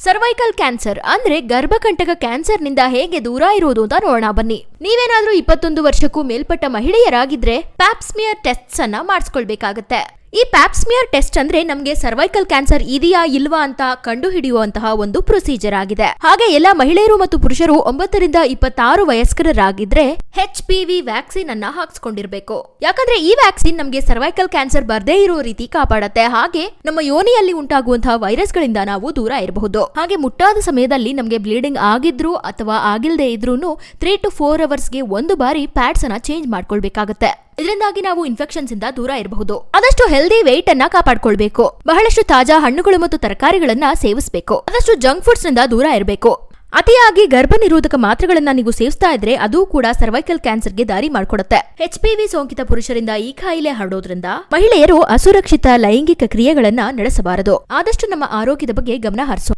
Cervical cancer ಅಂದ್ರೆ ಗರ್ಭಕಂಟಕ cancer ನಿಂದ ಹೇಗೆ ದೂರ ಇರುವುದು ಅಂತ ನೋಡೋಣ ಬನ್ನಿ. ನೀವೇನಾದ್ರೂ 21 ವರ್ಷಕ್ಕೂ ಮೇಲ್ಪಟ್ಟ ಮಹಿಳೆಯರಾಗಿದ್ರೆ ಪ್ಯಾಪ್ಸ್ಮಿಯರ್ ಟೆಸ್ಟ್ಸ್ ಅನ್ನ ಮಾಡಿಸ್ಕೊಳ್ಬೇಕಾಗತ್ತೆ. ಈ ಪ್ಯಾಪ್ಸ್ಮಿಯರ್ ಟೆಸ್ಟ್ ಅಂದ್ರೆ ನಮ್ಗೆ ಸರ್ವೈಕಲ್ ಕ್ಯಾನ್ಸರ್ ಇದೆಯಾ ಇಲ್ವಾ ಅಂತ ಕಂಡು ಹಿಡಿಯುವಂತಹ ಒಂದು ಪ್ರೊಸೀಜರ್ ಆಗಿದೆ. ಹಾಗೆ ಎಲ್ಲಾ ಮಹಿಳೆಯರು ಮತ್ತು ಪುರುಷರು 9 ರಿಂದ 26 ವಯಸ್ಕರಾಗಿದ್ರೆ HPV ವ್ಯಾಕ್ಸಿನ್ ಅನ್ನ ಹಾಕ್ಸ್ಕೊಂಡಿರ್ಬೇಕು. ಯಾಕಂದ್ರೆ ಈ ವ್ಯಾಕ್ಸಿನ್ ನಮ್ಗೆ ಸರ್ವೈಕಲ್ ಕ್ಯಾನ್ಸರ್ ಬರ್ದೇ ಇರೋ ರೀತಿ ಕಾಪಾಡತ್ತೆ. ಹಾಗೆ ನಮ್ಮ ಯೋನಿಯಲ್ಲಿ ಉಂಟಾಗುವಂತಹ ವೈರಸ್ ಗಳಿಂದ ನಾವು ದೂರ ಇರಬಹುದು. ಹಾಗೆ ಮುಟ್ಟಾದ ಸಮಯದಲ್ಲಿ ನಮ್ಗೆ ಬ್ಲೀಡಿಂಗ್ ಆಗಿದ್ರು ಅಥವಾ ಆಗಿಲ್ದೇ ಇದ್ರೂನು 3 to 4 ಅವರ್ಸ್ಗೆ ಒಂದು ಬಾರಿ ಪ್ಯಾಡ್ಸ್ ಅನ್ನ ಚೇಂಜ್ ಮಾಡ್ಕೊಳ್ಬೇಕಾಗತ್ತೆ. ಇದರಿಂದಾಗಿ ನಾವು ಇನ್ಫೆಕ್ಷನ್ಸ್ ಇಂದ ದೂರ ಇರಬಹುದು. ಆದಷ್ಟು ಹೆಲ್ದಿ ವೇಟ್ ಅನ್ನ ಕಾಪಾಡ್ಕೊಳ್ಬೇಕು. ಬಹಳಷ್ಟು ತಾಜಾ ಹಣ್ಣುಗಳು ಮತ್ತು ತರಕಾರಿಗಳನ್ನ ಸೇವಿಸಬೇಕು. ಆದಷ್ಟು ಜಂಕ್ ಫುಡ್ಸ್ ನಿಂದ ದೂರ ಇರಬೇಕು. ಅತಿಯಾಗಿ ಗರ್ಭ ನಿರೋಧಕ ಮಾತ್ರೆಗಳನ್ನ ನೀವು ಸೇವಿಸ್ತಾ ಇದ್ರೆ ಅದು ಕೂಡ ಸರ್ವೈಕಲ್ ಕ್ಯಾನ್ಸರ್ಗೆ ದಾರಿ ಮಾಡಿಕೊಡುತ್ತೆ. HPV ಸೋಂಕಿತ ಪುರುಷರಿಂದ ಈ ಕಾಯಿಲೆ ಹರಡೋದ್ರಿಂದ ಮಹಿಳೆಯರು ಅಸುರಕ್ಷಿತ ಲೈಂಗಿಕ ಕ್ರಿಯೆಗಳನ್ನ ನಡೆಸಬಾರದು. ಆದಷ್ಟು ನಮ್ಮ ಆರೋಗ್ಯದ ಬಗ್ಗೆ ಗಮನ ಹರಿಸೋಣ.